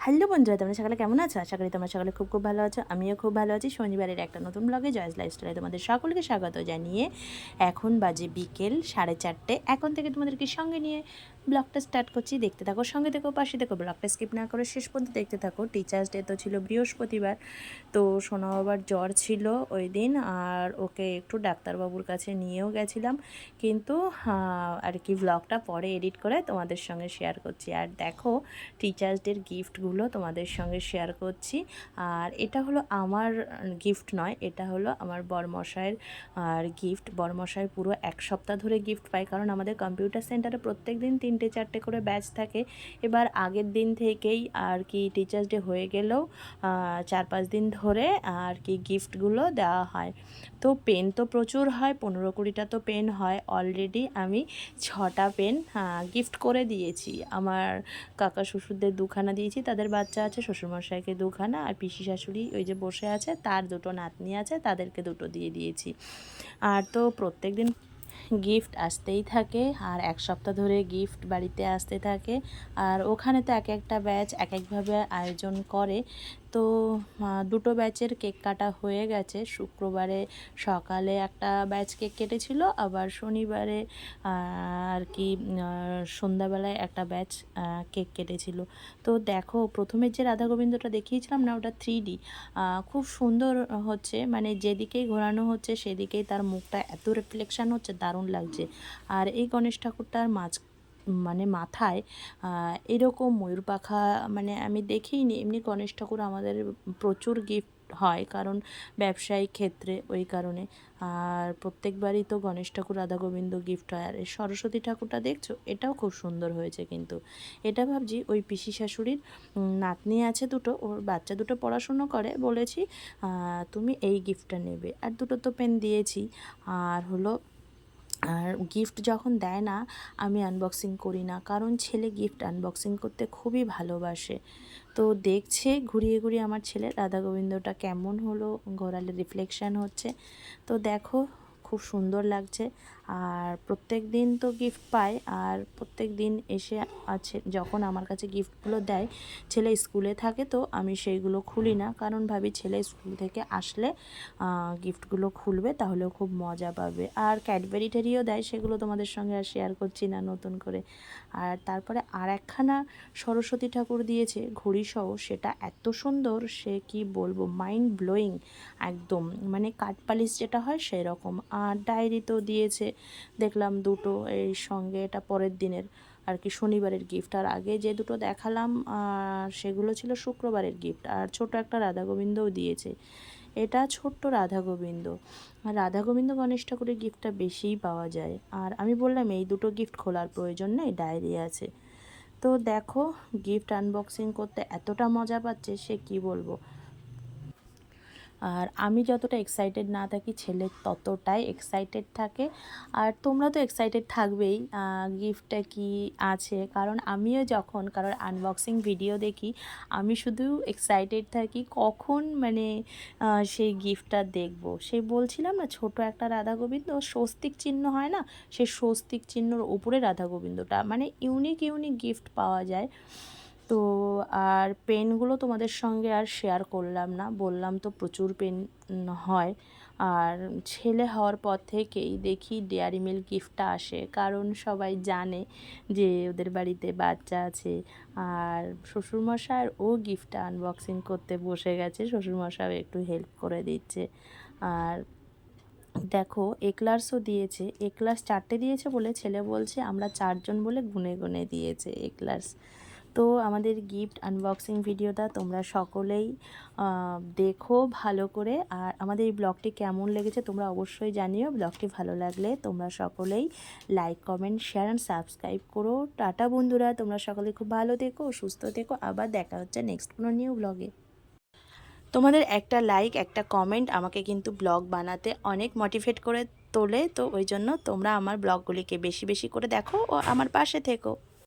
Hello বন্ধুরা, তোমরা সকালে কেমন আছো? আশা করি তোমরা সকালে খুব খুব ভালো আছো। আমিও খুব ভালো আছি। শনিবারের একটা নতুন ব্লগে জয়েস লাইফস্টাইলে তোমাদের সকলকে স্বাগত জানিয়ে এখন বাজে বিকেল 4:30। এখন থেকে তোমাদেরকে সঙ্গে নিয়ে ব্লগটা স্টার্ট করছি। দেখতে থাকো, সঙ্গে থেকো, পাশে থেকো, ব্লগটা স্কিপ না করে শেষ পর্যন্ত দেখতে থাকো। টিচার্স ডে তো ছিল বৃহস্পতিবার, তো সোনা বাবার জ্বর ছিল ওই দিন, আর ওকে একটু ডাক্তারবাবুর কাছে নিয়েও গেছিলাম, কিন্তু আর কি ব্লগটা পরে এডিট করে তোমাদের সঙ্গে শেয়ার করছি। আর দেখো টিচার্স ডের গিফটগুলো তোমাদের সঙ্গে শেয়ার করছি। আর এটা হলো আমার গিফট নয়, এটা হলো আমার বরমশাইয়ের আর গিফট। বরমশাই পুরো এক সপ্তাহ ধরে গিফট পায়, কারণ আমাদের কম্পিউটার সেন্টারে প্রত্যেক দিন 3-4টে করে ব্যাচ থাকে। এবার আগের দিন থেকেই আর কি টিচার্স ডে হয়ে গেলেও 4-5 দিন ধরে আর কি গিফটগুলো দেওয়া হয়। তো পেন তো প্রচুর হয়, 15-20টা তো পেন হয়। অলরেডি আমি 6টা পেন গিফট করে দিয়েছি। আমার কাকা শ্বশুরদের 2খানা দিয়েছি, তাদের বাচ্চা আছে, শ্বশুরমশাইকে 2খানা, আর পিসি শাশুড়ি ওই যে বসে আছে তার 2টো নাতনি আছে, তাদেরকে 2টো দিয়ে দিয়েছি। আর তো প্রত্যেক দিন গিফট আসতেই থাকে, আর এক সপ্তাহ ধরে গিফট বাড়িতে আসতে থাকে। আর ওখানে তো এক একটা ব্যাচ এক একভাবে আয়োজন করে। তো 2টো ব্যাচের কেক কাটা হয়ে গেছে। শুক্রবারে সকালে একটা ব্যাচ কেক কেটেছিল, আবার শনিবারে আর কি সন্ধ্যাবেলায় একটা ব্যাচ কেক কেটেছিল। তো দেখো প্রথমে যে রাধা গোবিন্দটা দেখিয়েছিলাম না, ওটা 3D, খুব সুন্দর হচ্ছে, মানে যেদিকেই ঘোরানো হচ্ছে সেদিকেই তার মুখটা এত রিফ্লেকশান হচ্ছে, দারুণ লাগছে। আর এই গণেশ ঠাকুরটার মানে মাথায় এরকম ময়ূর পাখা মানে আমি দেখিনি। এমনি গণেশ ঠাকুর আমাদের প্রচুর গিফট হয়, কারণ ব্যবসায়িক ক্ষেত্রে, ওই কারণে। আর প্রত্যেকবারই তো গণেশ ঠাকুর রাধা গোবিন্দ গিফট হয়। আর এই সরস্বতী ঠাকুরটা দেখছো, এটাও খুব সুন্দর হয়েছে। কিন্তু এটা ভাবছি ওই পিসি শাশুড়ির নাতনি আছে 2টো, ওর বাচ্চা 2টো পড়াশুনো করে, বলেছি তুমি এই গিফটটা নেবে। আর 2টো তো পেন দিয়েছি। আর হলো, আর গিফট যখন দেয় না আমি আনবক্সিং করি না, কারণ ছেলে গিফট আনবক্সিং করতে খুবই ভালোবাসে। তো দেখছে ঘুরিয়ে ঘুরিয়ে আমার ছেলে রাধা গোবিন্দটা কেমন হলো, ঘোরালে রিফ্লেকশান হচ্ছে। তো দেখো খুব সুন্দর লাগছে। আর প্রত্যেক দিন তো গিফট পায়, আর প্রত্যেক দিন এসে আছে যখন আমার কাছে গিফটগুলো দেয়। ছেলে স্কুলে থাকে, তো আমি সেইগুলো খুলি না, কারণ ভাবি ছেলে স্কুল থেকে আসলে গিফটগুলো খুলবে, তাহলেও খুব মজা পাবে। আর ক্যাডবেরি টেরিও দেয়, সেগুলো তোমাদের সঙ্গে আর শেয়ার করছি না নতুন করে। আর তারপরে আর একখানা সরস্বতী ঠাকুর দিয়েছে ঘড়িসহ, সেটা এত সুন্দর, সে কি বলবো, মাইন্ড ব্লোয়িং একদম, মানে কাঠপালিশ যেটা হয় সেই রকম। আর ডায়েরি তো দিয়েছে দেখলাম 2টো, এই সঙ্গে এটা পরের দিনের আর কি শনিবারের গিফট। আর আগে যে 2টো দেখালাম সেগুলো ছিল শুক্রবারের গিফট। আর ছোট একটা রাধা গোবিন্দও দিয়েছে, এটা ছোট্ট রাধা গোবিন্দ। আর রাধা গোবিন্দ গণেশ ঠাকুরের গিফটটা বেশিই পাওয়া যায়। আর আমি বললাম এই 2টো গিফট খোলার প্রয়োজন নেই, ডায়েরি আছে। তো দেখো গিফট আনবক্সিং করতে এতটা মজা পাচ্ছে, সে কি বলবো। আর আমি যতটা এক্সাইটেড না থাকি, ছেলে ততটাই এক্সাইটেড থাকে। আর তোমরা তো এক্সাইটেড থাকবেই গিফটটা কি আছে, কারণ আমিও যখন কারোর আনবক্সিং ভিডিও দেখি, আমি শুধু এক্সাইটেড থাকি কখন মানে সেই গিফটটা দেখব। সেই বলছিলাম না, ছোট একটা রাধা গোবিন্দ, স্বস্তিক চিহ্ন হয় না, সেই স্বস্তিক চিহ্নর উপরে রাধা গোবিন্দটা, মানে ইউনিক ইউনিক গিফট পাওয়া যায়। তো আর পেনগুলো তোমাদের সঙ্গে আর শেয়ার করলাম না, বললাম তো প্রচুর পেন হয়। আর ছেলে হওয়ার পর থেকেই দেখি ডেয়ারি মিল্ক গিফটটা আসে, কারণ সবাই জানে যে ওদের বাড়িতে বাচ্চা আছে। আর শ্বশুরমশাই ও গিফটটা আনবক্সিং করতে বসে গেছে, শ্বশুরমশাইও একটু হেল্প করে দিচ্ছে। আর দেখো এক্লার্সও দিয়েছে, এক্লার্স 4টে দিয়েছে বলে ছেলে বলছে আমরা 4জন বলে গুনে গুনে দিয়েছে এক্লার্স। তো আমাদের গিফট আনবক্সিং ভিডিওটা তোমরা সকলেই দেখো ভালো করে। আর আমাদের এই ব্লগটি কেমন লেগেছে তোমরা অবশ্যই জানিও। ব্লগটি ভালো লাগলে তোমরা সকলেই like, comment, share and subscribe করো। টাটা বন্ধুরা, তোমরা সকলে খুব ভালো থেকো, সুস্থ থেকো, আবার দেখা হচ্ছে নেক্সট কোনো নিউ ব্লগে। তোমাদের একটা লাইক, একটা কমেন্ট আমাকে কিন্তু ব্লগ বানাতে অনেক মোটিভেট করে তোলে। তো ওই জন্য তোমরা আমার ব্লগগুলিকে বেশি বেশি করে দেখো ও আমার পাশে থেকো।